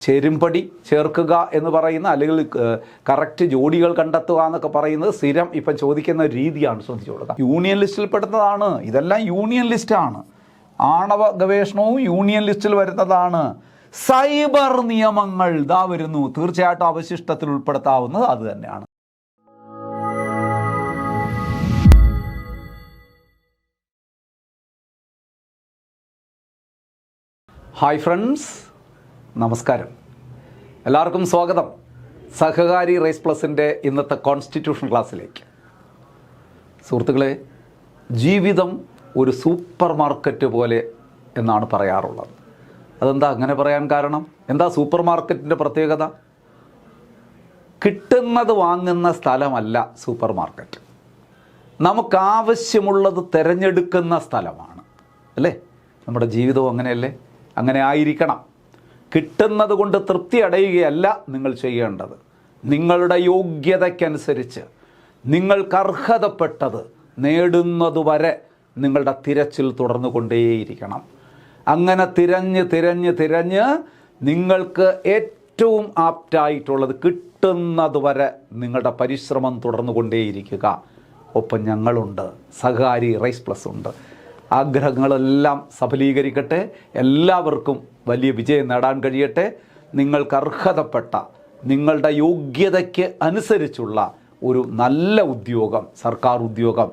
ചേരുംപടി ചേർക്കുക എന്ന് പറയുന്ന, അല്ലെങ്കിൽ കറക്റ്റ് ജോഡികൾ കണ്ടെത്തുക എന്നൊക്കെ പറയുന്നത് സ്ഥിരം ഇപ്പം ചോദിക്കുന്ന രീതിയാണ്. ശ്രദ്ധിച്ചു കൊടുക്കുക. യൂണിയൻ ലിസ്റ്റിൽ പെടുന്നതാണ് ഇതെല്ലാം. യൂണിയൻ ലിസ്റ്റാണ്. ആണവ ഗവേഷണവും യൂണിയൻ ലിസ്റ്റിൽ വരുന്നതാണ്. സൈബർ നിയമങ്ങൾ ഇതാ വരുന്നു. തീർച്ചയായിട്ടും അവശിഷ്ടത്തിൽ ഉൾപ്പെടുത്താവുന്നത് അത് തന്നെയാണ്. ഹായ് ഫ്രണ്ട്സ്, നമസ്കാരം. എല്ലാവർക്കും സ്വാഗതം സഹകാരി റൈസ് പ്ലസിൻ്റെ ഇന്നത്തെ കോൺസ്റ്റിറ്റ്യൂഷൻ ക്ലാസ്സിലേക്ക്. സുഹൃത്തുക്കളെ, ജീവിതം ഒരു സൂപ്പർ മാർക്കറ്റ് പോലെ എന്നാണ് പറയാറുള്ളത്. അതെന്താ അങ്ങനെ പറയാൻ കാരണം? എന്താ സൂപ്പർ മാർക്കറ്റിൻ്റെ പ്രത്യേകത? കിട്ടുന്നത് വാങ്ങുന്ന സ്ഥലമല്ല സൂപ്പർ മാർക്കറ്റ്. നമുക്കാവശ്യമുള്ളത് തിരഞ്ഞെടുക്കുന്ന സ്ഥലമാണ്, അല്ലേ? നമ്മുടെ ജീവിതവും അങ്ങനെയല്ലേ? അങ്ങനെ ആയിരിക്കണം. കിട്ടുന്നത് കൊണ്ട് തൃപ്തി അടയുകയല്ല നിങ്ങൾ ചെയ്യേണ്ടത്. നിങ്ങളുടെ യോഗ്യതയ്ക്കനുസരിച്ച് നിങ്ങൾക്ക് അർഹതപ്പെട്ടത് നേടുന്നതുവരെ നിങ്ങളുടെ തിരച്ചിൽ തുടർന്നു കൊണ്ടേയിരിക്കണം. അങ്ങനെ തിരഞ്ഞ് നിങ്ങൾക്ക് ഏറ്റവും ആപ്റ്റായിട്ടുള്ളത് കിട്ടുന്നതുവരെ നിങ്ങളുടെ പരിശ്രമം തുടർന്നു കൊണ്ടേയിരിക്കുക. ഒപ്പം ഞങ്ങളുണ്ട്, സഹകാരി റൈസ് പ്ലസ് ഉണ്ട്. ആഗ്രഹങ്ങളെല്ലാം സഫലീകരിക്കട്ടെ. എല്ലാവർക്കും വലിയ വിജയം നേടാൻ കഴിയട്ടെ. നിങ്ങൾക്ക് അർഹതപ്പെട്ട നിങ്ങളുടെ യോഗ്യതയ്ക്ക് അനുസരിച്ചുള്ള ഒരു നല്ല ഉദ്യോഗം, സർക്കാർ ഉദ്യോഗം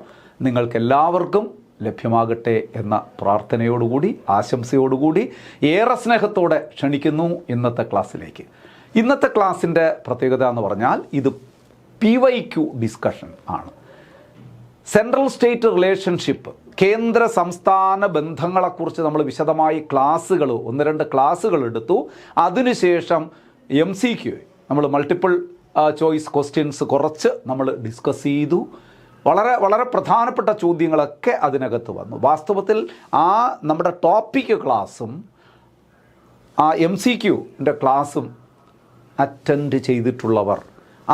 നിങ്ങൾക്കെല്ലാവർക്കും ലഭ്യമാകട്ടെ എന്ന പ്രാർത്ഥനയോടുകൂടി, ആശംസയോടുകൂടി ഏറെ സ്നേഹത്തോടെ ക്ഷണിക്കുന്നു ഇന്നത്തെ ക്ലാസ്സിലേക്ക്. ഇന്നത്തെ ക്ലാസ്സിൻ്റെ പ്രത്യേകത എന്ന് പറഞ്ഞാൽ ഇത് PYQ ഡിസ്കഷൻ ആണ്. സെൻട്രൽ സ്റ്റേറ്റ് റിലേഷൻഷിപ്പ്, കേന്ദ്ര സംസ്ഥാന ബന്ധങ്ങളെക്കുറിച്ച് നമ്മൾ വിശദമായി ക്ലാസ്സുകൾ, 1-2 ക്ലാസ്സുകൾ എടുത്തു. അതിനുശേഷം MCQ, നമ്മൾ മൾട്ടിപ്പിൾ ചോയ്സ് ക്വസ്റ്റ്യൻസ് കുറച്ച് നമ്മൾ ഡിസ്കസ് ചെയ്തു. വളരെ പ്രധാനപ്പെട്ട ചോദ്യങ്ങളൊക്കെ അതിനകത്ത് വന്നു. വാസ്തവത്തിൽ ആ നമ്മുടെ ടോപ്പിക് ക്ലാസ്സും ആ MCQൻ്റെ ക്ലാസ്സും അറ്റൻഡ് ചെയ്തിട്ടുള്ളവർ,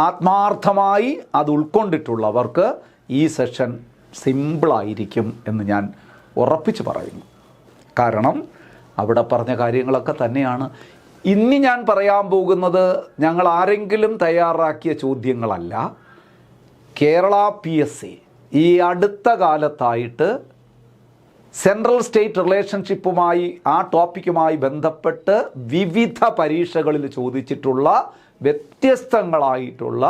ആത്മാർത്ഥമായി അത് ഉൾക്കൊണ്ടിട്ടുള്ളവർക്ക് ഈ സെഷൻ സിമ്പിളായിരിക്കും എന്ന് ഞാൻ ഉറപ്പിച്ച് പറയുന്നു. കാരണം അവിടെ പറഞ്ഞ കാര്യങ്ങളൊക്കെ തന്നെയാണ്. ഇനി ഞാൻ പറയാൻ പോകുന്നത് ഞങ്ങൾ ആരെങ്കിലും തയ്യാറാക്കിയ ചോദ്യങ്ങളല്ല. കേരള PSC ഈ അടുത്ത കാലത്തായിട്ട് സെൻട്രൽ സ്റ്റേറ്റ് റിലേഷൻഷിപ്പുമായി, ആ ടോപ്പിക്കുമായി ബന്ധപ്പെട്ട് വിവിധ പരീക്ഷകളിൽ ചോദിച്ചിട്ടുള്ള വ്യത്യസ്തങ്ങളായിട്ടുള്ള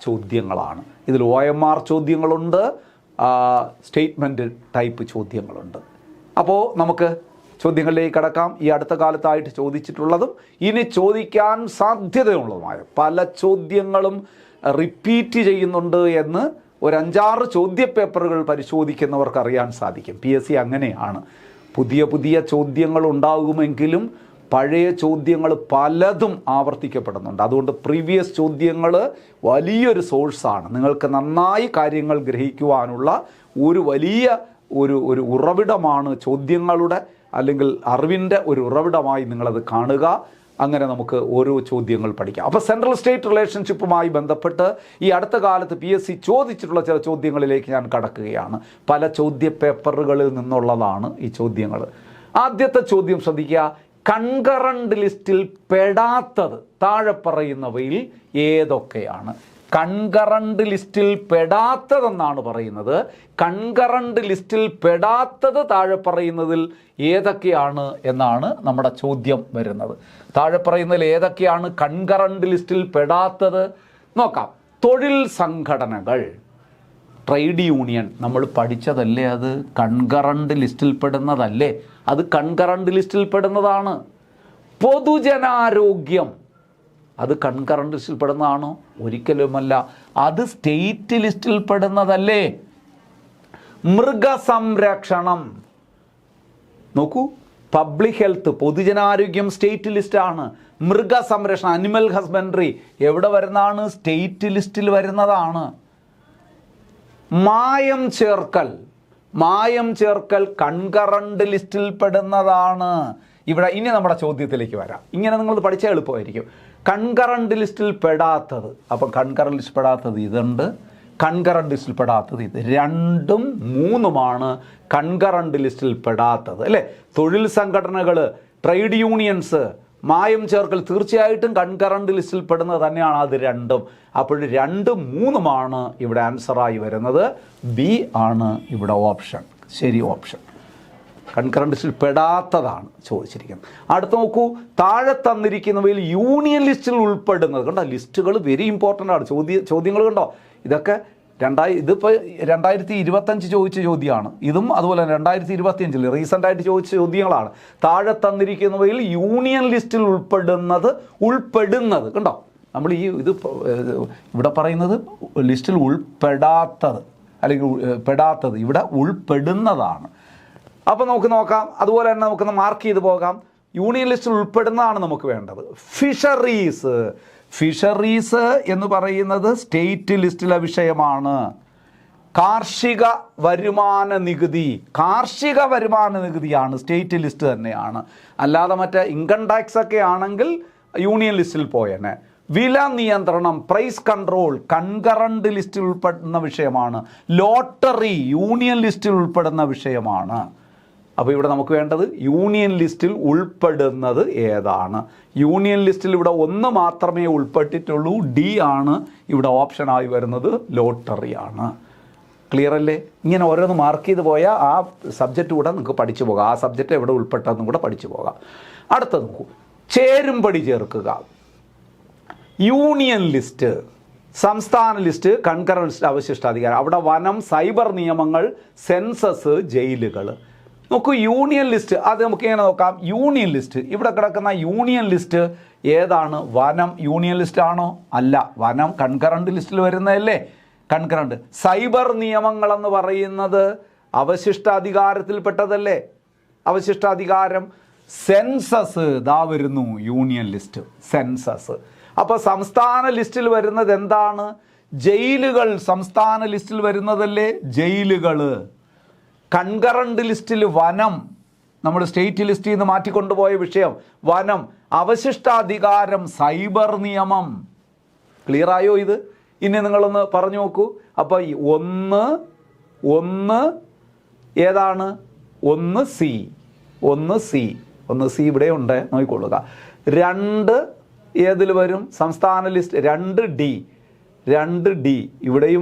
ചോദ്യങ്ങളാണ്. ഇതിൽ OMR ചോദ്യങ്ങളുണ്ട്, സ്റ്റേറ്റ്മെൻറ്റ് ടൈപ്പ് ചോദ്യങ്ങളുണ്ട്. അപ്പോൾ നമുക്ക് ചോദ്യങ്ങളിലേക്ക് കടക്കാം. ഈ അടുത്ത കാലത്തായിട്ട് ചോദിച്ചിട്ടുള്ളതും ഇനി ചോദിക്കാൻ സാധ്യതയുള്ളതുമായ പല ചോദ്യങ്ങളും റിപ്പീറ്റ് ചെയ്യുന്നുണ്ട് എന്ന് ഒരു 5-6 ചോദ്യപേപ്പറുകൾ പരിശോധിക്കുന്നവർക്ക് അറിയാൻ സാധിക്കും. PSC അങ്ങനെയാണ്. പുതിയ ചോദ്യങ്ങൾ ഉണ്ടാകുമെങ്കിലും പഴയ ചോദ്യങ്ങൾ പലതും ആവർത്തിക്കപ്പെടുന്നുണ്ട്. അതുകൊണ്ട് പ്രീവിയസ് ചോദ്യങ്ങൾ വലിയൊരു സോഴ്സാണ്. നിങ്ങൾക്ക് നന്നായി കാര്യങ്ങൾ ഗ്രഹിക്കുവാനുള്ള ഒരു വലിയ ഒരു ഉറവിടമാണ് ചോദ്യങ്ങളുടെ, അല്ലെങ്കിൽ അറിവിൻ്റെ ഒരു ഉറവിടമായി നിങ്ങളത് കാണുക. അങ്ങനെ നമുക്ക് ഓരോ ചോദ്യങ്ങൾ പഠിക്കാം. അപ്പോൾ സെൻട്രൽ സ്റ്റേറ്റ് റിലേഷൻഷിപ്പുമായി ബന്ധപ്പെട്ട് ഈ അടുത്ത കാലത്ത് PSC ചോദിച്ചിട്ടുള്ള ചില ചോദ്യങ്ങളിലേക്ക് ഞാൻ കടക്കുകയാണ്. പല ചോദ്യപേപ്പറുകളിൽ നിന്നുള്ളതാണ് ഈ ചോദ്യങ്ങൾ. ആദ്യത്തെ ചോദ്യം ശ്രദ്ധിക്കുക. കൺകറന്റ് ലിസ്റ്റിൽ പെടാത്തത് താഴെ പറയുന്നവയിൽ ഏതൊക്കെയാണ്? കൺകറന്റ് ലിസ്റ്റിൽ പെടാത്തതെന്നാണ് പറയുന്നത്. കൺകറന്റ് ലിസ്റ്റിൽ പെടാത്തത് താഴെ പറയുന്നതിൽ ഏതൊക്കെയാണ് എന്നാണ് നമ്മുടെ ചോദ്യം വരുന്നത്. താഴെ പറയുന്നതിൽ ഏതൊക്കെയാണ് കൺകറന്റ് ലിസ്റ്റിൽ പെടാത്തത്? നോക്കാം. തൊഴിൽ സംഘടനകൾ, ട്രേഡ് യൂണിയൻ, നമ്മൾ പഠിച്ചതല്ലേ? അത് കൺകറന്റ് ലിസ്റ്റിൽ പെടുന്നതല്ലേ? അത് കൺകറന്റ് ലിസ്റ്റിൽ പെടുന്നതാണ്. പൊതുജനാരോഗ്യം, അത് കൺകറന്റ് ലിസ്റ്റിൽ പെടുന്നതാണോ? ഒരിക്കലുമല്ല. അത് സ്റ്റേറ്റ് ലിസ്റ്റിൽ പെടുന്നതല്ലേ? മൃഗസംരക്ഷണം നോക്കൂ. പബ്ലിക് ഹെൽത്ത്, പൊതുജനാരോഗ്യം സ്റ്റേറ്റ് ലിസ്റ്റാണ്. മൃഗസംരക്ഷണം, അനിമൽ ഹസ്ബൻഡറി എവിടെ വരുന്നതാണ്? സ്റ്റേറ്റ് ലിസ്റ്റിൽ വരുന്നതാണ്. മായം ചേർക്കൽ കൺകറന്റ് ലിസ്റ്റിൽ പെടുന്നതാണ്. ഇവിടെ ഇനി നമ്മുടെ ചോദ്യത്തിലേക്ക് വരാം. ഇങ്ങനെ നിങ്ങൾ പഠിച്ചാൽ എളുപ്പമായിരിക്കും. കൺകറന്റ് ലിസ്റ്റിൽ പെടാത്തത്, അപ്പം കൺകറന്റ് ലിസ്റ്റിൽ പെടാത്തത് ഇതുണ്ട്, കൺകറന്റ് ലിസ്റ്റിൽ പെടാത്തത് ഇത്. 2ഉം 3ഉമാണ് കൺകറന്റ് ലിസ്റ്റിൽ പെടാത്തത്, അല്ലേ? തൊഴിൽ സംഘടനകൾ, ട്രേഡ് യൂണിയൻസ്, മായം ചേർക്കൽ തീർച്ചയായിട്ടും കൺകറന്റ് ലിസ്റ്റിൽ പെടുന്നത് തന്നെയാണ് അത് രണ്ടും. അപ്പോൾ 2, 3 ഇവിടെ ആൻസറായി വരുന്നത്. ബി ആണ് ഇവിടെ ഓപ്ഷൻ, ശരി ഓപ്ഷൻ. കൺകറന്റ് ലിസ്റ്റിൽ പെടാത്തതാണ് ചോദിച്ചിരിക്കുന്നത്. അടുത്ത് നോക്കൂ, താഴെ തന്നിരിക്കുന്നവയിൽ യൂണിയൻ ലിസ്റ്റിൽ ഉൾപ്പെടുന്നത്. കണ്ടോ, ലിസ്റ്റുകൾ വെരി ഇമ്പോർട്ടൻ്റ് ആണ്. ചോദ്യങ്ങൾ കണ്ടോ, ഇതൊക്കെ ഇതിപ്പോൾ 2025 ചോദിച്ച ചോദ്യമാണ്. ഇതും അതുപോലെ 2025 റീസെൻ്റായിട്ട് ചോദിച്ച ചോദ്യങ്ങളാണ്. താഴെ തന്നിരിക്കുന്നവയിൽ യൂണിയൻ ലിസ്റ്റിൽ ഉൾപ്പെടുന്നത് കണ്ടോ, നമ്മൾ ഇത് ഇവിടെ പറയുന്നത് ലിസ്റ്റിൽ ഉൾപ്പെടാത്തത് അല്ലെങ്കിൽ പെടാത്തത്, ഇവിടെ ഉൾപ്പെടുന്നതാണ്. അപ്പോൾ നമുക്ക് നോക്കാം. അതുപോലെ തന്നെ നമുക്കൊന്ന് മാർക്ക് ചെയ്ത് പോകാം. യൂണിയൻ ലിസ്റ്റിൽ ഉൾപ്പെടുന്നതാണ് നമുക്ക് വേണ്ടത്. ഫിഷറീസ് എന്ന് പറയുന്നത് സ്റ്റേറ്റ് ലിസ്റ്റിലെ വിഷയമാണ്. കാർഷിക വരുമാന നികുതിയാണ്, സ്റ്റേറ്റ് ലിസ്റ്റ് തന്നെയാണ്. അല്ലാതെ മറ്റേ ഇൻകം ടാക്സ് ഒക്കെ ആണെങ്കിൽ യൂണിയൻ ലിസ്റ്റിൽ പോയേനെ. വില നിയന്ത്രണം, പ്രൈസ് കൺട്രോൾ കൺകറന്റ് ലിസ്റ്റിൽ ഉൾപ്പെടുന്ന വിഷയമാണ്. ലോട്ടറി യൂണിയൻ ലിസ്റ്റിൽ ഉൾപ്പെടുന്ന വിഷയമാണ്. അപ്പോൾ ഇവിടെ നമുക്ക് വേണ്ടത് യൂണിയൻ ലിസ്റ്റിൽ ഉൾപ്പെടുന്നത് ഏതാണ്. യൂണിയൻ ലിസ്റ്റിൽ ഇവിടെ 1 മാത്രമേ ഉൾപ്പെട്ടിട്ടുള്ളൂ. ഡി ആണ് ഇവിടെ ഓപ്ഷനായി വരുന്നത്, ലോട്ടറിയാണ്. ക്ലിയർ അല്ലേ? ഇങ്ങനെ ഓരോന്ന് മാർക്ക് ചെയ്ത് പോയാൽ ആ സബ്ജക്റ്റ് കൂടെ നിങ്ങൾക്ക് പഠിച്ചു പോകാം. ആ സബ്ജക്റ്റ് എവിടെ ഉൾപ്പെട്ടതെന്നും കൂടെ പഠിച്ചു പോകാം. അടുത്തത് നോക്കൂ, ചേരുംപടി ചേർക്കുക. യൂണിയൻ ലിസ്റ്റ്, സംസ്ഥാന ലിസ്റ്റ്, കൺകറന്റ് ലിസ്റ്റ്, അവശിഷ്ടാധികാരം. അവിടെ വനം, സൈബർ നിയമങ്ങൾ, സെൻസസ്, ജയിലുകൾ. നോക്കൂ, യൂണിയൻ ലിസ്റ്റ് അത് നമുക്ക് ഇങ്ങനെ നോക്കാം. യൂണിയൻ ലിസ്റ്റ്, ഇവിടെ കിടക്കുന്ന യൂണിയൻ ലിസ്റ്റ് ഏതാണ്? വനം യൂണിയൻ ലിസ്റ്റ് ആണോ? അല്ല, വനം കൺകറന്റ് ലിസ്റ്റിൽ വരുന്നതല്ലേ, കൺകറന്റ്. സൈബർ നിയമങ്ങളെന്ന് പറയുന്നത് അവശിഷ്ടാധികാരത്തിൽപ്പെട്ടതല്ലേ, അവശിഷ്ടാധികാരം. സെൻസസ് ദാ വരുന്നു, യൂണിയൻ ലിസ്റ്റ്, സെൻസസ്. അപ്പോൾ സംസ്ഥാന ലിസ്റ്റിൽ വരുന്നത് എന്താണ്? ജയിലുകൾ സംസ്ഥാന ലിസ്റ്റിൽ വരുന്നതല്ലേ, ജയിലുകൾ. കൺകറന്റ് ലിസ്റ്റിൽ വനം, നമ്മൾ സ്റ്റേറ്റ് ലിസ്റ്റിൽ നിന്ന് മാറ്റിക്കൊണ്ടുപോയ വിഷയം വനം. അവശിഷ്ടാധികാരം സൈബർ നിയമം. ക്ലിയർ ആയോ ഇത്? ഇനി നിങ്ങളൊന്ന് പറഞ്ഞു നോക്കൂ. അപ്പോൾ ഒന്ന് ഏതാണ്? 1C ഇവിടെ ഉണ്ട്, നോക്കിക്കൊള്ളുക. 2 ഏതിൽ വരും? സംസ്ഥാന ലിസ്റ്റ്. 2D ഇവിടെയും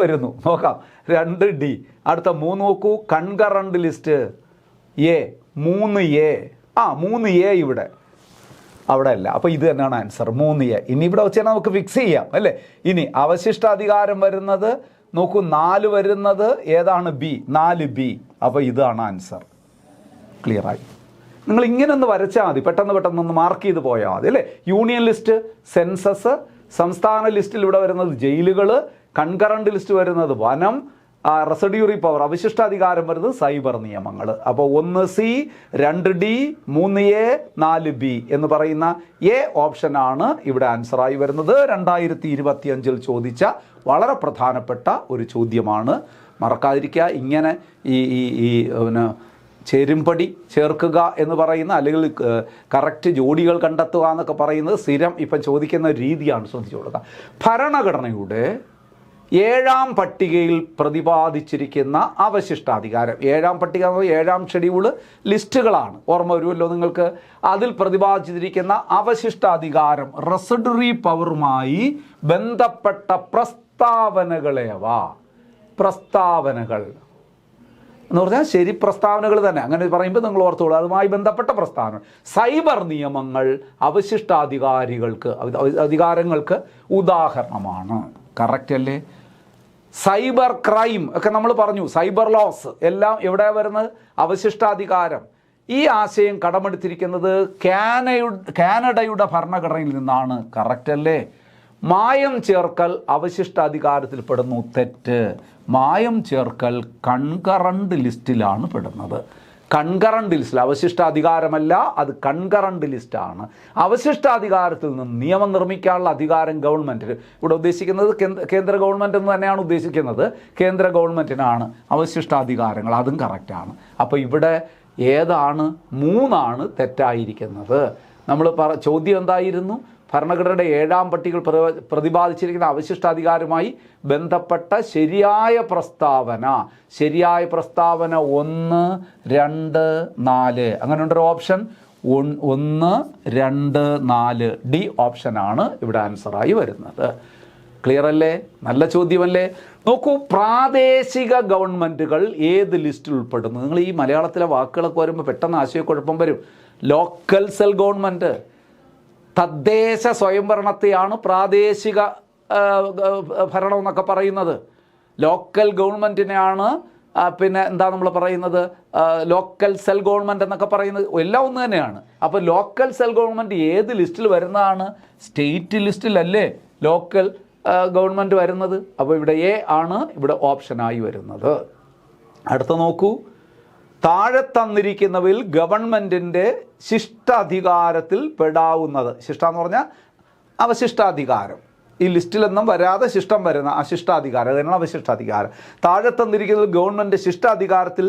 വരുന്നു നോക്കാം. 2D. അടുത്ത 3 നോക്കൂ, കൺകറന്റ് ലിസ്റ്റ്. 3A ഇവിടെ, അവിടെ അല്ല. അപ്പോൾ ഇത് തന്നെയാണ് ആൻസർ, 3A. ഇനി ഇവിടെ വെച്ചാൽ നമുക്ക് ഫിക്സ് ചെയ്യാം അല്ലേ. ഇനി അവശിഷ്ടാധികാരം വരുന്നത് നോക്കൂ, 4 വരുന്നത് ഏതാണ്? B, 4B. അപ്പോൾ ഇതാണ് ആൻസർ. ക്ലിയറായി? നിങ്ങൾ ഇങ്ങനെ ഒന്ന് വരച്ചാൽ മതി, പെട്ടെന്ന് മാർക്ക് ചെയ്ത് പോയാൽ മതി അല്ലേ. Union list, census. സംസ്ഥാന ലിസ്റ്റിൽ ഇവിടെ വരുന്നത് ജയിലുകൾ. കൺകറന്റ് ലിസ്റ്റ് വരുന്നത് വനം, റെസിഡ്യൂറി പവർ അവശിഷ്ടാധികാരം വരുന്നത് സൈബർ നിയമങ്ങൾ. അപ്പോൾ 1C, 2D, 3A, 4B എന്ന് പറയുന്ന എ ഓപ്ഷനാണ് ഇവിടെ ആൻസറായി വരുന്നത്. 2025 ചോദിച്ച വളരെ പ്രധാനപ്പെട്ട ഒരു ചോദ്യമാണ്, മറക്കാതിരിക്കുക. ഇങ്ങനെ ഈ ചേരുംപടി ചേർക്കുക എന്ന് പറയുന്ന, അല്ലെങ്കിൽ കറക്റ്റ് ജോഡികൾ കണ്ടെത്തുക എന്നൊക്കെ പറയുന്നത് സ്ഥിരം ഇപ്പം ചോദിക്കുന്ന രീതിയാണ്, ശ്രദ്ധിച്ചു കൊടുക്കുക. ഭരണഘടനയുടെ 7ാം പട്ടികയിൽ പ്രതിപാദിച്ചിരിക്കുന്ന അവശിഷ്ടാധികാരം, 7ാം പട്ടിക എന്ന് പറഞ്ഞാൽ 7ാം ഷെഡ്യൂൾ ലിസ്റ്റുകളാണ്, ഓർമ്മ വരുമല്ലോ നിങ്ങൾക്ക്. അതിൽ പ്രതിപാദിച്ചിരിക്കുന്ന അവശിഷ്ടാധികാരം, റെസിഡ്യൂറി പവറുമായി ബന്ധപ്പെട്ട പ്രസ്താവനകൾ എന്ന് പറഞ്ഞാൽ ശരി പ്രസ്താവനകൾ തന്നെ, അങ്ങനെ പറയുമ്പോൾ നിങ്ങൾ ഓർത്തോളൂ, അതുമായി ബന്ധപ്പെട്ട പ്രസ്താവന. സൈബർ നിയമങ്ങൾ അധികാരങ്ങൾക്ക് ഉദാഹരണമാണ്. കറക്റ്റ് അല്ലേ? സൈബർ ക്രൈം ഒക്കെ നമ്മൾ പറഞ്ഞു, സൈബർ ലോസ് എല്ലാം എവിടെ വരുന്നത്? അവശിഷ്ടാധികാരം. ഈ ആശയം കടമെടുത്തിരിക്കുന്നത് കാനഡയുടെ ഭരണഘടനയിൽ നിന്നാണ്. കറക്റ്റ് അല്ലേ? മായം ചേർക്കൽ അവശിഷ്ടാധികാരത്തിൽ പെടുന്നു. തെറ്റ്. മായം ചേർക്കൽ കൺകറന്റ് ലിസ്റ്റിലാണ് പെടുന്നത്. കൺകറന്റ് ലിസ്റ്റിൽ, അവശിഷ്ടാധികാരമല്ല, അത് കൺകറന്റ് ലിസ്റ്റാണ്. അവശിഷ്ടാധികാരത്തിൽ നിന്ന് നിയമം നിർമ്മിക്കാനുള്ള അധികാരം ഗവൺമെൻറ്റിന്, ഇവിടെ ഉദ്ദേശിക്കുന്നത് കേന്ദ്ര ഗവൺമെൻറ് എന്ന് തന്നെയാണ് ഉദ്ദേശിക്കുന്നത്. കേന്ദ്ര ഗവൺമെൻറ്റിനാണ് അവശിഷ്ടാധികാരങ്ങൾ, അതും കറക്റ്റാണ്. അപ്പോൾ ഇവിടെ ഏതാണ്? 3 തെറ്റായിരിക്കുന്നത്. നമ്മൾ ചോദ്യം എന്തായിരുന്നു? ഭരണഘടനയുടെ 7ാം പട്ടികയിൽ പ്രതിപാദിച്ചിരിക്കുന്ന അവശിഷ്ടാധികാരവുമായി ബന്ധപ്പെട്ട ശരിയായ പ്രസ്താവന 1, 2, 4 അങ്ങനെ ഉണ്ടൊരു ഓപ്ഷൻ. 1, 2, 4 ഡി ഓപ്ഷനാണ് ഇവിടെ ആൻസറായി വരുന്നത്. ക്ലിയർ അല്ലേ? നല്ല ചോദ്യമല്ലേ? നോക്കൂ, പ്രാദേശിക ഗവൺമെൻറ്റുകൾ ഏത് ലിസ്റ്റിൽ ഉൾപ്പെടുന്നു? നിങ്ങൾ ഈ മലയാളത്തിലെ വാക്കുകളൊക്കെ വരുമ്പോൾ പെട്ടെന്ന് ആശയക്കുഴപ്പം വരും. ലോക്കൽ സെൽ ഗവൺമെൻറ്, തദ്ദേശ സ്വയംഭരണത്തെയാണ് പ്രാദേശിക ഭരണം എന്നൊക്കെ പറയുന്നത്. ലോക്കൽ ഗവൺമെൻറ്റിനെയാണ് പിന്നെ എന്താ നമ്മൾ പറയുന്നത്, ലോക്കൽ സെൽ ഗവൺമെൻറ് എന്നൊക്കെ പറയുന്നത്. എല്ലാം ഒന്ന് തന്നെയാണ്. അപ്പോൾ ലോക്കൽ സെൽ ഗവൺമെൻറ് ഏത് ലിസ്റ്റിൽ വരുന്നതാണ്? സ്റ്റേറ്റ് ലിസ്റ്റിലല്ലേ ലോക്കൽ ഗവൺമെൻറ് വരുന്നത്. അപ്പോൾ ഇവിടെ എ ആണ് ഇവിടെ ഓപ്ഷനായി വരുന്നത്. അടുത്ത നോക്കൂ, താഴെ തന്നിരിക്കുന്നവയിൽ ഗവൺമെൻറ്റിൻ്റെ ശിഷ്ടാധികാരത്തിൽ പെടാവുന്നത്. ശിഷ്ട എന്ന് പറഞ്ഞാൽ അവശിഷ്ടാധികാരം, ഈ ലിസ്റ്റിലൊന്നും വരാതെ ശിഷ്ടം വരുന്ന അശിഷ്ടാധികാരം, അതിനാണ് അവശിഷ്ടാധികാരം. താഴെ തന്നിരിക്കുന്നത് ഗവൺമെൻറ് ശിഷ്ടാധികാരത്തിൽ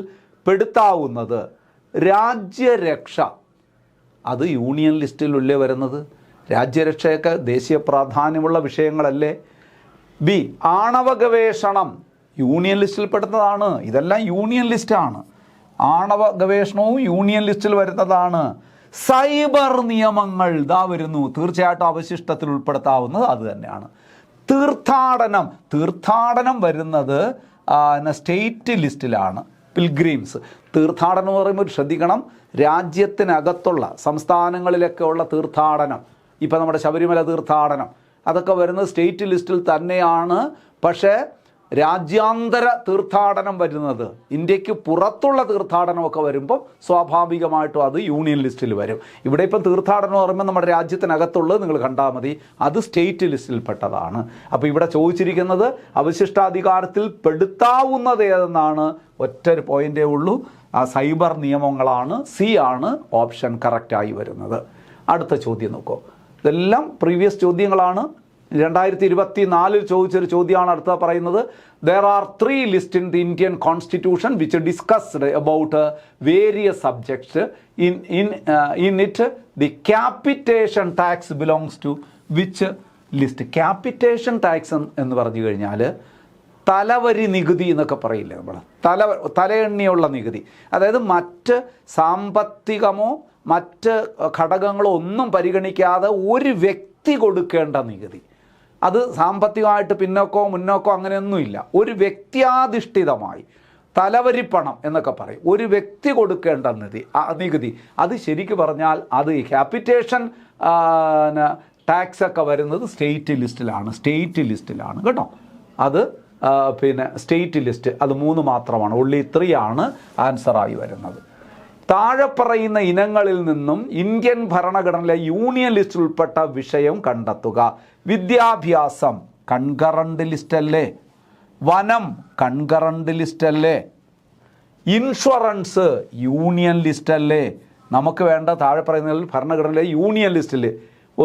പെടുത്താവുന്നത്. രാജ്യരക്ഷ, അത് യൂണിയൻ ലിസ്റ്റിലല്ലേ വരുന്നത്? രാജ്യരക്ഷയൊക്കെ ദേശീയ പ്രാധാന്യമുള്ള വിഷയങ്ങളല്ലേ? ബി, ആണവ ഗവേഷണം യൂണിയൻ ലിസ്റ്റിൽ പെടുന്നതാണ്. ഇതെല്ലാം യൂണിയൻ ലിസ്റ്റാണ്. ആണവ ഗവേഷണവും യൂണിയൻ ലിസ്റ്റിൽ വരുന്നതാണ്. സൈബർ നിയമങ്ങൾ ഇതാ വരുന്നു, തീർച്ചയായിട്ടും അവശിഷ്ടത്തിൽ ഉൾപ്പെടുത്താവുന്നത് അത് തന്നെയാണ്. തീർത്ഥാടനം വരുന്നത് സ്റ്റേറ്റ് ലിസ്റ്റിലാണ്. പിൽഗ്രിംസ്, തീർത്ഥാടനം എന്ന് പറയുമ്പോൾ ശ്രദ്ധിക്കണം, രാജ്യത്തിനകത്തുള്ള സംസ്ഥാനങ്ങളിലൊക്കെ ഉള്ള തീർത്ഥാടനം, ഇപ്പം നമ്മുടെ ശബരിമല തീർത്ഥാടനം, അതൊക്കെ വരുന്നത് സ്റ്റേറ്റ് ലിസ്റ്റിൽ തന്നെയാണ്. പക്ഷേ രാജ്യാന്തര തീർത്ഥാടനം വരുന്നത്, ഇന്ത്യക്ക് പുറത്തുള്ള തീർത്ഥാടനമൊക്കെ വരുമ്പോൾ സ്വാഭാവികമായിട്ടും അത് യൂണിയൻ ലിസ്റ്റിൽ വരും. ഇവിടെ ഇപ്പം തീർത്ഥാടനം എന്ന് പറയുമ്പോൾ നമ്മുടെ രാജ്യത്തിനകത്തുള്ളത് നിങ്ങൾ കണ്ടാൽ മതി, അത് സ്റ്റേറ്റ് ലിസ്റ്റിൽപ്പെട്ടതാണ്. അപ്പോൾ ഇവിടെ ചോദിച്ചിരിക്കുന്നത് അവശിഷ്ടാധികാരത്തിൽ പെടുത്താവുന്നത് ഏതെന്നാണ്. ഒറ്റൊരു പോയിൻ്റേ ഉള്ളൂ, ആ സൈബർ നിയമങ്ങളാണ്. സി ആണ് ഓപ്ഷൻ കറക്റ്റായി വരുന്നത്. അടുത്ത ചോദ്യം നോക്കൂ, ഇതെല്ലാം പ്രീവിയസ് ചോദ്യങ്ങളാണ്. 2024 ചോദിച്ചൊരു ചോദ്യമാണ് അടുത്ത പറയുന്നത്. There are 3 lists in the Indian Constitution which discussed about various subjects. In it, the capitation tax belongs to which list? Capitation tax എന്ന് പറഞ്ഞു കഴിഞ്ഞാൽ തലവരി നികുതി എന്നൊക്കെ പറയില്ലേ നമ്മൾ, തലയെണ്ണിയുള്ള നികുതി. അതായത് മറ്റ് സാമ്പത്തികമോ മറ്റ് ഘടകങ്ങളോ ഒന്നും പരിഗണിക്കാതെ ഒരു വ്യക്തി കൊടുക്കേണ്ട നികുതി. അത് സാമ്പത്തികമായിട്ട് പിന്നോക്കോ മുന്നോക്കോ അങ്ങനെയൊന്നുമില്ല. ഒരു വ്യക്തിയാധിഷ്ഠിതമായി തലവരിപ്പണം എന്നൊക്കെ പറയും, ഒരു വ്യക്തി കൊടുക്കേണ്ട നികുതി. അത് ശരിക്കും പറഞ്ഞാൽ അത് ഈ ക്യാപിറ്റേഷൻ ടാക്സ് ഒക്കെ വരുന്നത് സ്റ്റേറ്റ് ലിസ്റ്റിലാണ് കേട്ടോ. അത് പിന്നെ സ്റ്റേറ്റ് ലിസ്റ്റ് അത് 3 മാത്രമാണ്, only 3 ആണ് ആൻസറായി വരുന്നത്. താഴെ പറയുന്ന ഇനങ്ങളിൽ നിന്നും ഇന്ത്യൻ ഭരണഘടനയിലെ യൂണിയൻ ലിസ്റ്റിൽ ഉൾപ്പെട്ട വിഷയം കണ്ടെത്തുക. വിദ്യാഭ്യാസം കൺകറന്റ് ലിസ്റ്റ് അല്ലേ? വനം കൺകറന്റ് ലിസ്റ്റ് അല്ലേ? ഇൻഷുറൻസ് യൂണിയൻ ലിസ്റ്റ് അല്ലേ? നമുക്ക് വേണ്ട താഴെ പറയുന്നതിൽ ഭരണഘടനയിലെ യൂണിയൻ ലിസ്റ്റിൽ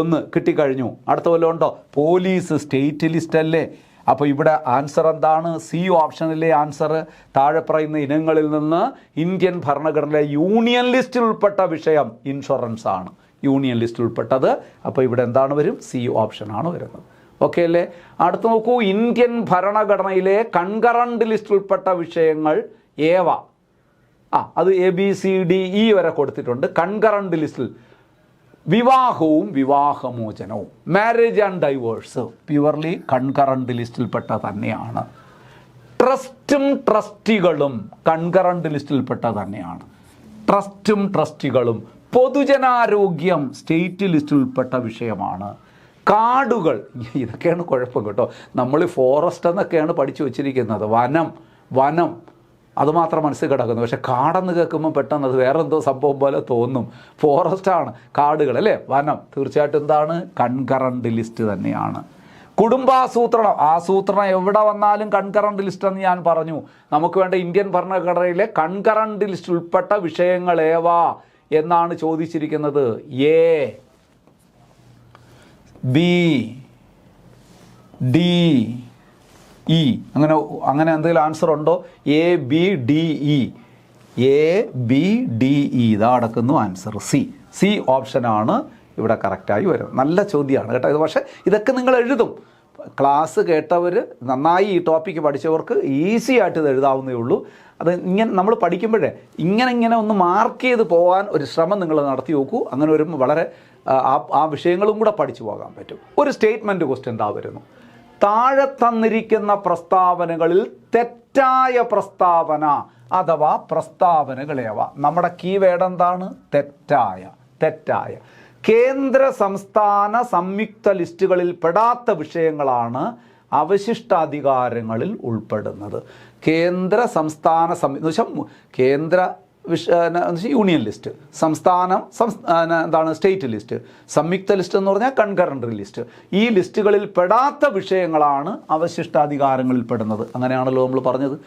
1 കിട്ടിക്കഴിഞ്ഞു. അടുത്ത വല്ലതും ഉണ്ടോ? പോലീസ് സ്റ്റേറ്റ് ലിസ്റ്റ് അല്ലേ? അപ്പോൾ ഇവിടെ ആൻസർ എന്താണ്? സി ഓപ്ഷനിലെ ആൻസർ. താഴെ പറയുന്ന ഇനങ്ങളിൽ നിന്ന് ഇന്ത്യൻ ഭരണഘടനയിലെ യൂണിയൻ ലിസ്റ്റിൽ ഉൾപ്പെട്ട വിഷയം ഇൻഷുറൻസ് ആണ്, യൂണിയൻ ലിസ്റ്റിൽ ഉൾപ്പെട്ടത്. അപ്പോൾ ഇവിടെ എന്താണ് വരും? സി ഓപ്ഷനാണ് വരുന്നത്. ഓക്കെ അല്ലേ? അടുത്ത് നോക്കൂ, ഇന്ത്യൻ ഭരണഘടനയിലെ കൺകറന്റ് ലിസ്റ്റിൽ ഉൾപ്പെട്ട വിഷയങ്ങൾ ഏവ? അത് ABCDE വരെ കൊടുത്തിട്ടുണ്ട്. കൺകറന്റ് ലിസ്റ്റിൽ വിവാഹവും വിവാഹമോചനവും, marriage and divorce purely concurrent ലിസ്റ്റിൽപ്പെട്ട തന്നെയാണ്. ട്രസ്റ്റും ട്രസ്റ്റികളും കൺകറന്റ് ലിസ്റ്റിൽപ്പെട്ട തന്നെയാണ്. ട്രസ്റ്റും ട്രസ്റ്റികളും. പൊതുജനാരോഗ്യം സ്റ്റേറ്റ് ലിസ്റ്റിൽപ്പെട്ട വിഷയമാണ്. കാടുകൾ, ഇതൊക്കെയാണ് കുഴപ്പം കേട്ടോ. നമ്മൾ ഫോറസ്റ്റ് എന്നൊക്കെയാണ് പഠിച്ചു വച്ചിരിക്കുന്നത്. വനം അതുമാത്രം മനസ്സിൽ കിടക്കുന്നു. പക്ഷെ കാടെന്ന് കേൾക്കുമ്പോൾ പെട്ടെന്ന് അത് വേറെ എന്തോ സംഭവം പോലെ തോന്നും. ഫോറസ്റ്റാണ്, കാടുകൾ അല്ലേ? വനം തീർച്ചയായിട്ടും എന്താണ്? കൺകറന്റ് ലിസ്റ്റ് തന്നെയാണ്. ആസൂത്രണം എവിടെ വന്നാലും കൺകറന്റ് ലിസ്റ്റ് എന്ന് ഞാൻ പറഞ്ഞു. നമുക്ക് വേണ്ട ഇന്ത്യൻ ഭരണഘടനയിലെ കൺകറന്റ് ലിസ്റ്റ് ഉൾപ്പെട്ട വിഷയങ്ങൾ ഏവാ എന്നാണ് ചോദിച്ചിരിക്കുന്നത്. എ, ബി, ഡി, ഇ, അങ്ങനെ എന്തെങ്കിലും ആൻസർ ഉണ്ടോ? A, B, D, E. ഇതാ അടക്കുന്നു ആൻസർ. സി ഓപ്ഷനാണ് ഇവിടെ കറക്റ്റായി വരുന്നത്. നല്ല ചോദ്യമാണ് കേട്ടോ ഇത്. പക്ഷേ ഇതൊക്കെ നിങ്ങൾ എഴുതും, ക്ലാസ് കേട്ടവർ നന്നായി ഈ ടോപ്പിക്ക് പഠിച്ചവർക്ക് ഈസി ആയിട്ട് ഇത് എഴുതാവുന്നേ ഉള്ളൂ. അത് ഇങ്ങനെ നമ്മൾ പഠിക്കുമ്പോഴേ ഇങ്ങനെ ഒന്ന് മാർക്ക് ചെയ്ത് പോകാൻ ഒരു ശ്രമം നിങ്ങൾ നടത്തി നോക്കൂ. അങ്ങനെ വരുമ്പോൾ വളരെ ആ വിഷയങ്ങളും കൂടെ പഠിച്ചു പോകാൻ പറ്റും. ഒരു സ്റ്റേറ്റ്മെൻറ്റ് ക്വസ്റ്റ്യൻ എന്താ വരുന്നു? താഴെ തന്നിരിക്കുന്ന പ്രസ്താവനകളിൽ തെറ്റായ പ്രസ്താവന അഥവാ പ്രസ്താവനകളേവ. നമ്മുടെ കീവേഡ് എന്താണ്? തെറ്റായ. കേന്ദ്ര സംസ്ഥാന സംയുക്ത ലിസ്റ്റുകളിൽ പെടാത്ത വിഷയങ്ങളാണ് അവശിഷ്ടാധികാരങ്ങളിൽ ഉൾപ്പെടുന്നത്. കേന്ദ്ര സംസ്ഥാന കേന്ദ്ര യൂണിയൻ ലിസ്റ്റ്, എന്താണ് സ്റ്റേറ്റ് ലിസ്റ്റ്, സംയുക്ത ലിസ്റ്റ് എന്ന് പറഞ്ഞാൽ കൺകറന്റ് ലിസ്റ്റ്. ഈ ലിസ്റ്റുകളിൽ പെടാത്ത വിഷയങ്ങളാണ് അവശിഷ്ടാധികാരങ്ങളിൽ പെടുന്നത്. അങ്ങനെയാണല്ലോ നമ്മൾ പറഞ്ഞത്.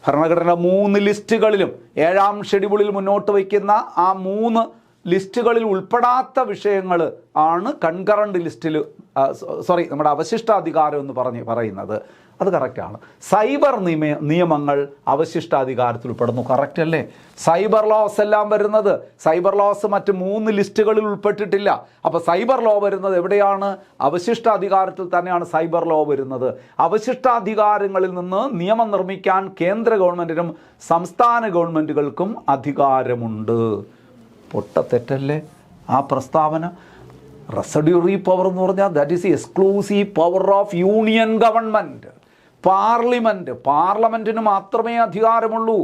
ഭരണഘടന 3 ലിസ്റ്റുകളിലും 7ാം ഷെഡ്യൂളിൽ മുന്നോട്ട് വയ്ക്കുന്ന ആ 3 ലിസ്റ്റുകളിൽ ഉൾപ്പെടാത്ത വിഷയങ്ങൾ ആണ് കൺകറന്റ് ലിസ്റ്റിൽ നമ്മുടെ അവശിഷ്ടാധികാരം എന്ന് പറയുന്നത്. അത് കറക്റ്റാണ്. സൈബർ നിയമങ്ങൾ അവശിഷ്ടാധികാരത്തിൽ ഉൾപ്പെടുന്നു. കറക്റ്റ് അല്ലേ? സൈബർ ലോസ് എല്ലാം വരുന്നത്, സൈബർ ലോസ് മറ്റ് 3 ലിസ്റ്റുകളിൽ ഉൾപ്പെട്ടിട്ടില്ല. അപ്പോൾ സൈബർ ലോ വരുന്നത് എവിടെയാണ്? അവശിഷ്ടാധികാരത്തിൽ തന്നെയാണ് സൈബർ ലോ വരുന്നത്. അവശിഷ്ടാധികാരങ്ങളിൽ നിന്ന് നിയമം നിർമ്മിക്കാൻ കേന്ദ്ര ഗവൺമെൻറ്റിനും സംസ്ഥാന ഗവൺമെൻറ്റുകൾക്കും അധികാരമുണ്ട്. തെറ്റല്ലേ ആ പ്രസ്താവന? റെസിഡ്യൂറി പവർ എന്ന് പറഞ്ഞാൽ that is exclusive power of union government. പാർലമെൻറ്റിന് മാത്രമേ അധികാരമുള്ളൂ.